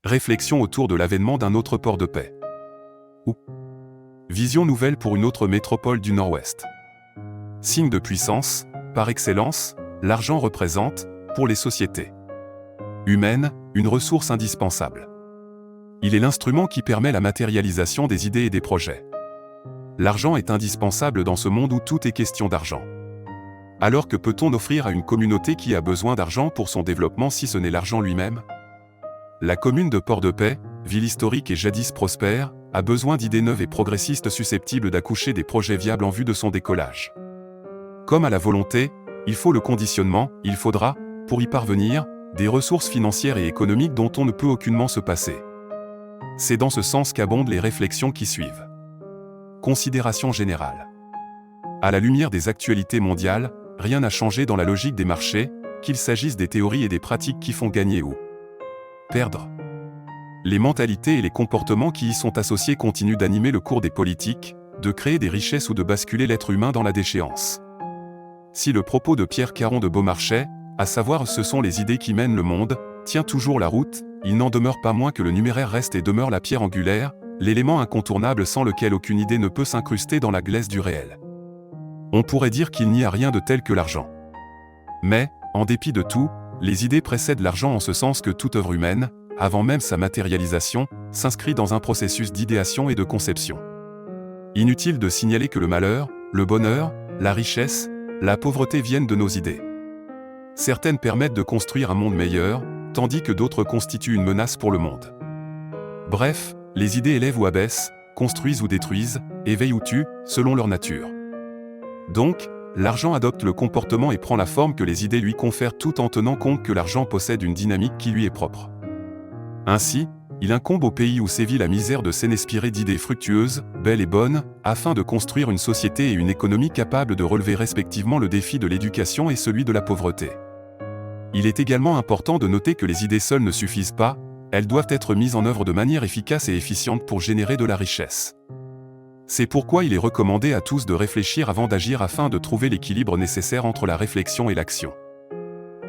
Réflexion autour de l'avènement d'un autre port de paix. Ou vision nouvelle pour une autre métropole du Nord-Ouest. Signe de puissance, par excellence, l'argent représente, pour les sociétés humaines, une ressource indispensable. Il est l'instrument qui permet la matérialisation des idées et des projets. L'argent est indispensable dans ce monde où tout est question d'argent. Alors que peut-on offrir à une communauté qui a besoin d'argent pour son développement si ce n'est l'argent lui-même ? La commune de Port-de-Paix, ville historique et jadis prospère, a besoin d'idées neuves et progressistes susceptibles d'accoucher des projets viables en vue de son décollage. Comme à la volonté, il faut le conditionnement, il faudra, pour y parvenir, des ressources financières et économiques dont on ne peut aucunement se passer. C'est dans ce sens qu'abondent les réflexions qui suivent. Considération générale. À la lumière des actualités mondiales, rien n'a changé dans la logique des marchés, qu'il s'agisse des théories et des pratiques qui font gagner ou perdre. Les mentalités et les comportements qui y sont associés continuent d'animer le cours des politiques, de créer des richesses ou de basculer l'être humain dans la déchéance. Si le propos de Pierre Caron de Beaumarchais, à savoir ce sont les idées qui mènent le monde, tient toujours la route, il n'en demeure pas moins que le numéraire reste et demeure la pierre angulaire, l'élément incontournable sans lequel aucune idée ne peut s'incruster dans la glaise du réel. On pourrait dire qu'il n'y a rien de tel que l'argent. Mais, en dépit de tout, les idées précèdent l'argent en ce sens que toute œuvre humaine, avant même sa matérialisation, s'inscrit dans un processus d'idéation et de conception. Inutile de signaler que le malheur, le bonheur, la richesse, la pauvreté viennent de nos idées. Certaines permettent de construire un monde meilleur, tandis que d'autres constituent une menace pour le monde. Bref, les idées élèvent ou abaissent, construisent ou détruisent, éveillent ou tuent, selon leur nature. Donc, l'argent adopte le comportement et prend la forme que les idées lui confèrent tout en tenant compte que l'argent possède une dynamique qui lui est propre. Ainsi, il incombe au pays où sévit la misère de s'inspirer d'idées fructueuses, belles et bonnes, afin de construire une société et une économie capables de relever respectivement le défi de l'éducation et celui de la pauvreté. Il est également important de noter que les idées seules ne suffisent pas, elles doivent être mises en œuvre de manière efficace et efficiente pour générer de la richesse. C'est pourquoi il est recommandé à tous de réfléchir avant d'agir afin de trouver l'équilibre nécessaire entre la réflexion et l'action.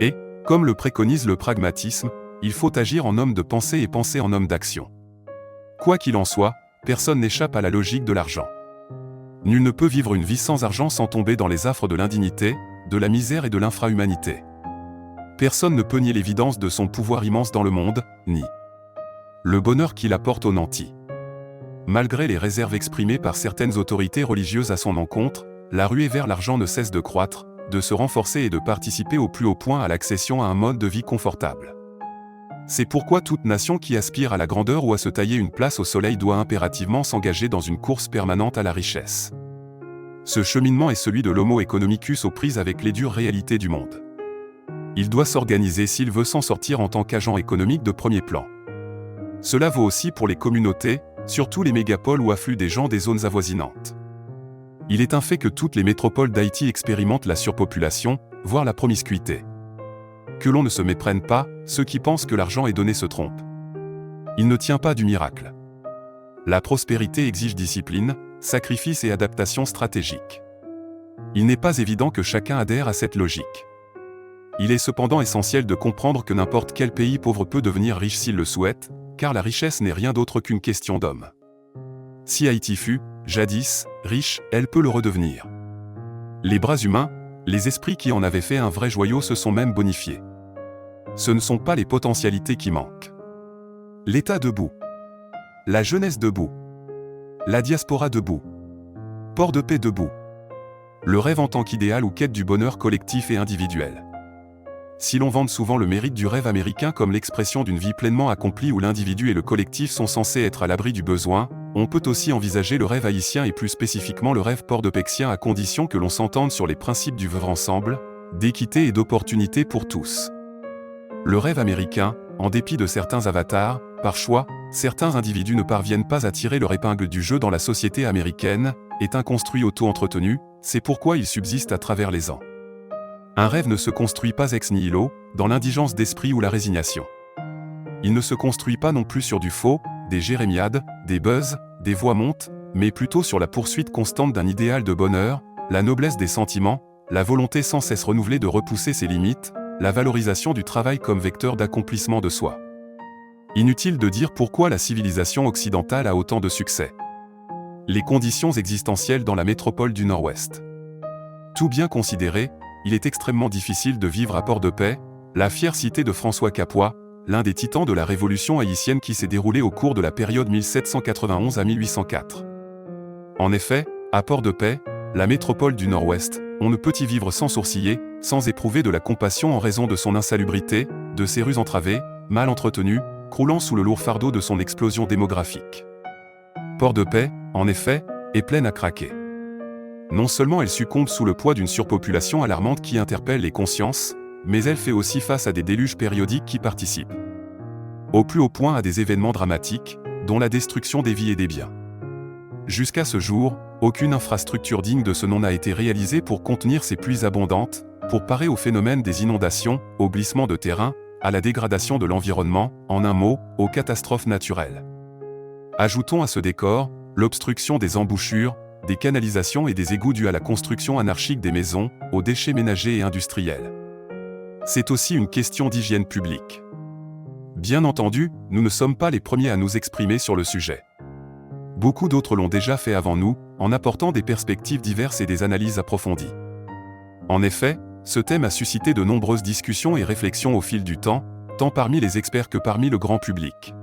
Et, comme le préconise le pragmatisme, il faut agir en homme de pensée et penser en homme d'action. Quoi qu'il en soit, personne n'échappe à la logique de l'argent. Nul ne peut vivre une vie sans argent sans tomber dans les affres de l'indignité, de la misère et de l'infrahumanité. Personne ne peut nier l'évidence de son pouvoir immense dans le monde, ni le bonheur qu'il apporte aux nantis. Malgré les réserves exprimées par certaines autorités religieuses à son encontre, la ruée vers l'argent ne cesse de croître, de se renforcer et de participer au plus haut point à l'accession à un mode de vie confortable. C'est pourquoi toute nation qui aspire à la grandeur ou à se tailler une place au soleil doit impérativement s'engager dans une course permanente à la richesse. Ce cheminement est celui de l'homo economicus aux prises avec les dures réalités du monde. Il doit s'organiser s'il veut s'en sortir en tant qu'agent économique de premier plan. Cela vaut aussi pour les communautés, surtout les mégapoles où affluent des gens des zones avoisinantes. Il est un fait que toutes les métropoles d'Haïti expérimentent la surpopulation, voire la promiscuité. Que l'on ne se méprenne pas, ceux qui pensent que l'argent est donné se trompent. Il ne tient pas du miracle. La prospérité exige discipline, sacrifice et adaptation stratégique. Il n'est pas évident que chacun adhère à cette logique. Il est cependant essentiel de comprendre que n'importe quel pays pauvre peut devenir riche s'il le souhaite, car la richesse n'est rien d'autre qu'une question d'homme. Si Haïti fut, jadis, riche, elle peut le redevenir. Les bras humains, les esprits qui en avaient fait un vrai joyau se sont même bonifiés. Ce ne sont pas les potentialités qui manquent. L'État debout. La jeunesse debout. La diaspora debout. Port-de-Paix debout. Le rêve en tant qu'idéal ou quête du bonheur collectif et individuel. Si l'on vante souvent le mérite du rêve américain comme l'expression d'une vie pleinement accomplie où l'individu et le collectif sont censés être à l'abri du besoin, on peut aussi envisager le rêve haïtien et plus spécifiquement le rêve port-de-paixien à condition que l'on s'entende sur les principes du vivre ensemble, d'équité et d'opportunité pour tous. Le rêve américain, en dépit de certains avatars, par choix, certains individus ne parviennent pas à tirer leur épingle du jeu dans la société américaine, est un construit auto-entretenu, c'est pourquoi il subsiste à travers les ans. Un rêve ne se construit pas ex nihilo, dans l'indigence d'esprit ou la résignation. Il ne se construit pas non plus sur du faux, des jérémiades, des buzz, des voix montes, mais plutôt sur la poursuite constante d'un idéal de bonheur, la noblesse des sentiments, la volonté sans cesse renouvelée de repousser ses limites, la valorisation du travail comme vecteur d'accomplissement de soi. Inutile de dire pourquoi la civilisation occidentale a autant de succès. Les conditions existentielles dans la métropole du Nord-Ouest. Tout bien considéré, il est extrêmement difficile de vivre à Port-de-Paix, la fière cité de François Capois, l'un des titans de la révolution haïtienne qui s'est déroulée au cours de la période 1791 à 1804. En effet, à Port-de-Paix, la métropole du Nord-Ouest, on ne peut y vivre sans sourciller, sans éprouver de la compassion en raison de son insalubrité, de ses rues entravées, mal entretenues, croulant sous le lourd fardeau de son explosion démographique. Port-de-Paix, en effet, est pleine à craquer. Non seulement elle succombe sous le poids d'une surpopulation alarmante qui interpelle les consciences, mais elle fait aussi face à des déluges périodiques qui participent au plus haut point à des événements dramatiques, dont la destruction des vies et des biens. Jusqu'à ce jour, aucune infrastructure digne de ce nom n'a été réalisée pour contenir ces pluies abondantes, pour parer au phénomène des inondations, au glissement de terrain, à la dégradation de l'environnement, en un mot, aux catastrophes naturelles. Ajoutons à ce décor, l'obstruction des embouchures, des canalisations et des égouts dus à la construction anarchique des maisons, aux déchets ménagers et industriels. C'est aussi une question d'hygiène publique. Bien entendu, nous ne sommes pas les premiers à nous exprimer sur le sujet. Beaucoup d'autres l'ont déjà fait avant nous, en apportant des perspectives diverses et des analyses approfondies. En effet, ce thème a suscité de nombreuses discussions et réflexions au fil du temps, tant parmi les experts que parmi le grand public.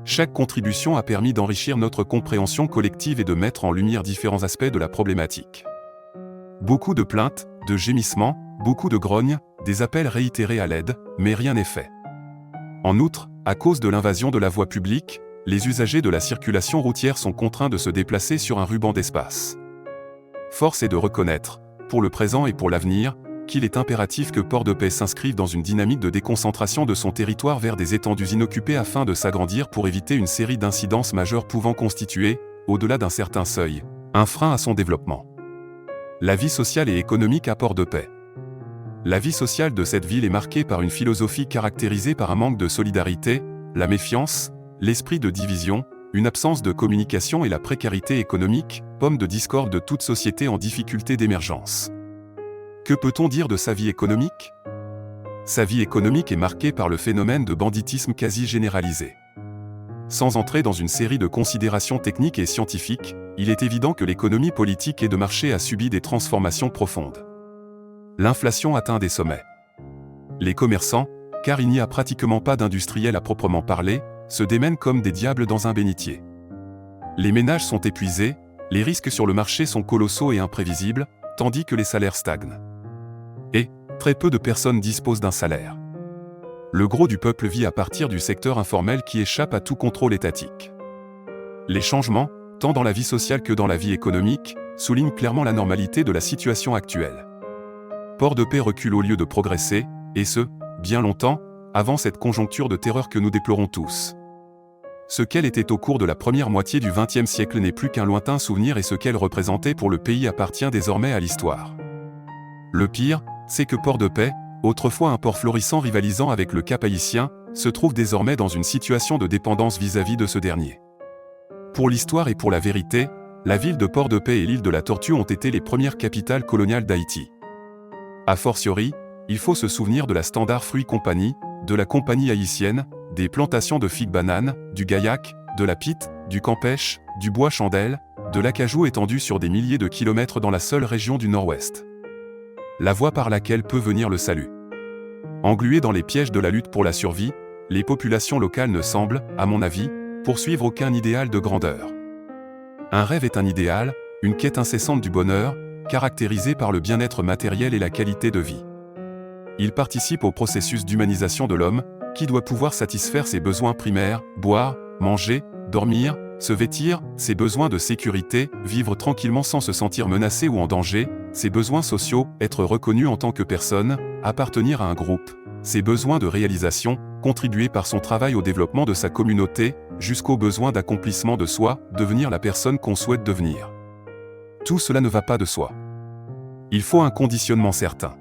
Chaque contribution a permis d'enrichir notre compréhension collective et de mettre en lumière différents aspects de la problématique. Beaucoup de plaintes, de gémissements, beaucoup de grognes, des appels réitérés à l'aide, mais rien n'est fait. En outre, à cause de l'invasion de la voie publique, les usagers de la circulation routière sont contraints de se déplacer sur un ruban d'espace. Force est de reconnaître, pour le présent et pour l'avenir, qu'il est impératif que Port-de-Paix s'inscrive dans une dynamique de déconcentration de son territoire vers des étendues inoccupées afin de s'agrandir pour éviter une série d'incidences majeures pouvant constituer, au-delà d'un certain seuil, un frein à son développement. La vie sociale et économique à Port-de-Paix. La vie sociale de cette ville est marquée par une philosophie caractérisée par un manque de solidarité, la méfiance, l'esprit de division, une absence de communication et la précarité économique, pomme de discorde de toute société en difficulté d'émergence. Que peut-on dire de sa vie économique ? Sa vie économique est marquée par le phénomène de banditisme quasi généralisé. Sans entrer dans une série de considérations techniques et scientifiques, il est évident que l'économie politique et de marché a subi des transformations profondes. L'inflation atteint des sommets. Les commerçants, car il n'y a pratiquement pas d'industriels à proprement parler, se démènent comme des diables dans un bénitier. Les ménages sont épuisés, les risques sur le marché sont colossaux et imprévisibles, tandis que les salaires stagnent. Et, très peu de personnes disposent d'un salaire. Le gros du peuple vit à partir du secteur informel qui échappe à tout contrôle étatique. Les changements, tant dans la vie sociale que dans la vie économique, soulignent clairement la normalité de la situation actuelle. Port-de-Paix recule au lieu de progresser, et ce, bien longtemps, avant cette conjoncture de terreur que nous déplorons tous. Ce qu'elle était au cours de la première moitié du XXe siècle n'est plus qu'un lointain souvenir et ce qu'elle représentait pour le pays appartient désormais à l'histoire. Le pire, c'est que Port-de-Paix, autrefois un port florissant rivalisant avec le Cap haïtien, se trouve désormais dans une situation de dépendance vis-à-vis de ce dernier. Pour l'histoire et pour la vérité, la ville de Port-de-Paix et l'île de la Tortue ont été les premières capitales coloniales d'Haïti. A fortiori, il faut se souvenir de la Standard Fruit Company, de la Compagnie haïtienne, des plantations de figues bananes, du gaillac, de la pitte, du campêche, du bois chandelle, de l'acajou étendu sur des milliers de kilomètres dans la seule région du Nord-Ouest. La voie par laquelle peut venir le salut. Engluées dans les pièges de la lutte pour la survie, les populations locales ne semblent, à mon avis, poursuivre aucun idéal de grandeur. Un rêve est un idéal, une quête incessante du bonheur, caractérisée par le bien-être matériel et la qualité de vie. Il participe au processus d'humanisation de l'homme, qui doit pouvoir satisfaire ses besoins primaires, boire, manger, dormir, se vêtir, ses besoins de sécurité, vivre tranquillement sans se sentir menacé ou en danger, ses besoins sociaux, être reconnu en tant que personne, appartenir à un groupe, ses besoins de réalisation, contribuer par son travail au développement de sa communauté, jusqu'au besoin d'accomplissement de soi, devenir la personne qu'on souhaite devenir. Tout cela ne va pas de soi. Il faut un conditionnement certain.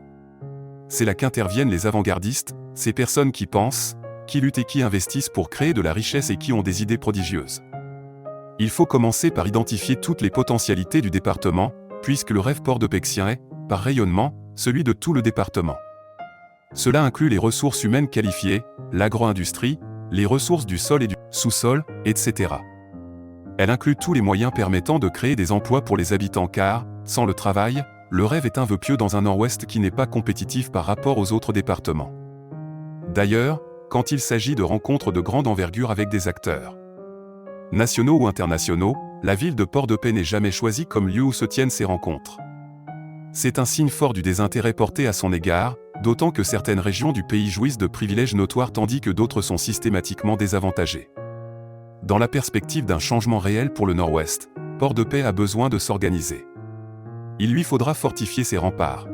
C'est là qu'interviennent les avant-gardistes, ces personnes qui pensent, qui luttent et qui investissent pour créer de la richesse et qui ont des idées prodigieuses. Il faut commencer par identifier toutes les potentialités du département, puisque le rêve port-de-paixien est, par rayonnement, celui de tout le département. Cela inclut les ressources humaines qualifiées, l'agro-industrie, les ressources du sol et du sous-sol, etc. Elle inclut tous les moyens permettant de créer des emplois pour les habitants car, sans le travail, le rêve est un vœu pieux dans un Nord-Ouest qui n'est pas compétitif par rapport aux autres départements. D'ailleurs, quand il s'agit de rencontres de grande envergure avec des acteurs nationaux ou internationaux, la ville de Port-de-Paix n'est jamais choisie comme lieu où se tiennent ces rencontres. C'est un signe fort du désintérêt porté à son égard, d'autant que certaines régions du pays jouissent de privilèges notoires tandis que d'autres sont systématiquement désavantagées. Dans la perspective d'un changement réel pour le Nord-Ouest, Port-de-Paix a besoin de s'organiser. Il lui faudra fortifier ses remparts.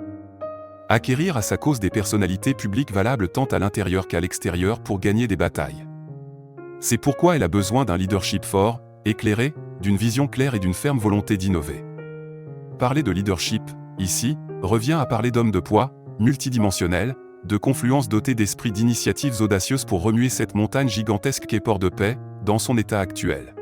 Acquérir à sa cause des personnalités publiques valables tant à l'intérieur qu'à l'extérieur pour gagner des batailles. C'est pourquoi elle a besoin d'un leadership fort, éclairé, d'une vision claire et d'une ferme volonté d'innover. Parler de leadership, ici, revient à parler d'hommes de poids, multidimensionnels, de confluence dotés d'esprit d'initiatives audacieuses pour remuer cette montagne gigantesque qu'est Port-de-Paix, dans son état actuel.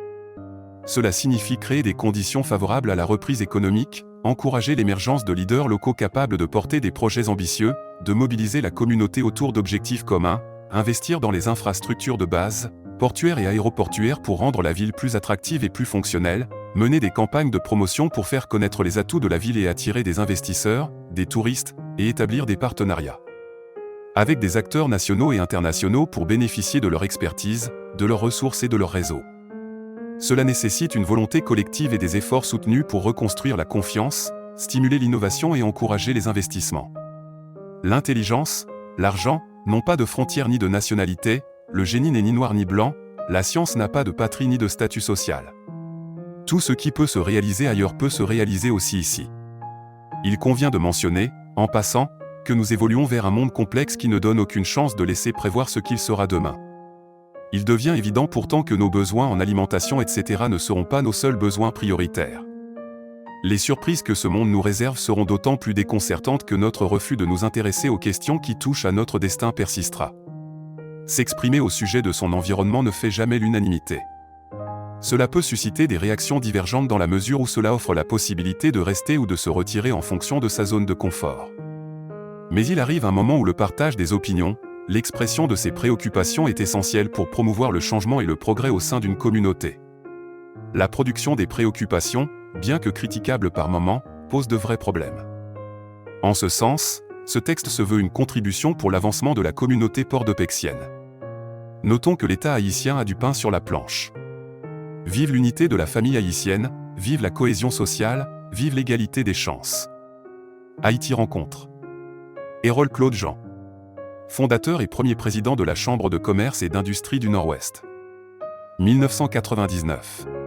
Cela signifie créer des conditions favorables à la reprise économique, encourager l'émergence de leaders locaux capables de porter des projets ambitieux, de mobiliser la communauté autour d'objectifs communs, investir dans les infrastructures de base, portuaires et aéroportuaires pour rendre la ville plus attractive et plus fonctionnelle, mener des campagnes de promotion pour faire connaître les atouts de la ville et attirer des investisseurs, des touristes, et établir des partenariats avec des acteurs nationaux et internationaux pour bénéficier de leur expertise, de leurs ressources et de leur réseau. Cela nécessite une volonté collective et des efforts soutenus pour reconstruire la confiance, stimuler l'innovation et encourager les investissements. L'intelligence, l'argent, n'ont pas de frontières ni de nationalité, le génie n'est ni noir ni blanc, la science n'a pas de patrie ni de statut social. Tout ce qui peut se réaliser ailleurs peut se réaliser aussi ici. Il convient de mentionner, en passant, que nous évoluons vers un monde complexe qui ne donne aucune chance de laisser prévoir ce qu'il sera demain. Il devient évident pourtant que nos besoins en alimentation etc. ne seront pas nos seuls besoins prioritaires. Les surprises que ce monde nous réserve seront d'autant plus déconcertantes que notre refus de nous intéresser aux questions qui touchent à notre destin persistera. S'exprimer au sujet de son environnement ne fait jamais l'unanimité. Cela peut susciter des réactions divergentes dans la mesure où cela offre la possibilité de rester ou de se retirer en fonction de sa zone de confort. Mais il arrive un moment où le partage des opinions, l'expression de ses préoccupations est essentielle pour promouvoir le changement et le progrès au sein d'une communauté. La production des préoccupations, bien que critiquable par moments, pose de vrais problèmes. En ce sens, ce texte se veut une contribution pour l'avancement de la communauté port-de-paixienne. Notons que l'État haïtien a du pain sur la planche. Vive l'unité de la famille haïtienne, vive la cohésion sociale, vive l'égalité des chances. Haïti rencontre. Hérol Claude Jean. Fondateur et premier président de la Chambre de commerce et d'industrie du Nord-Ouest. 1999.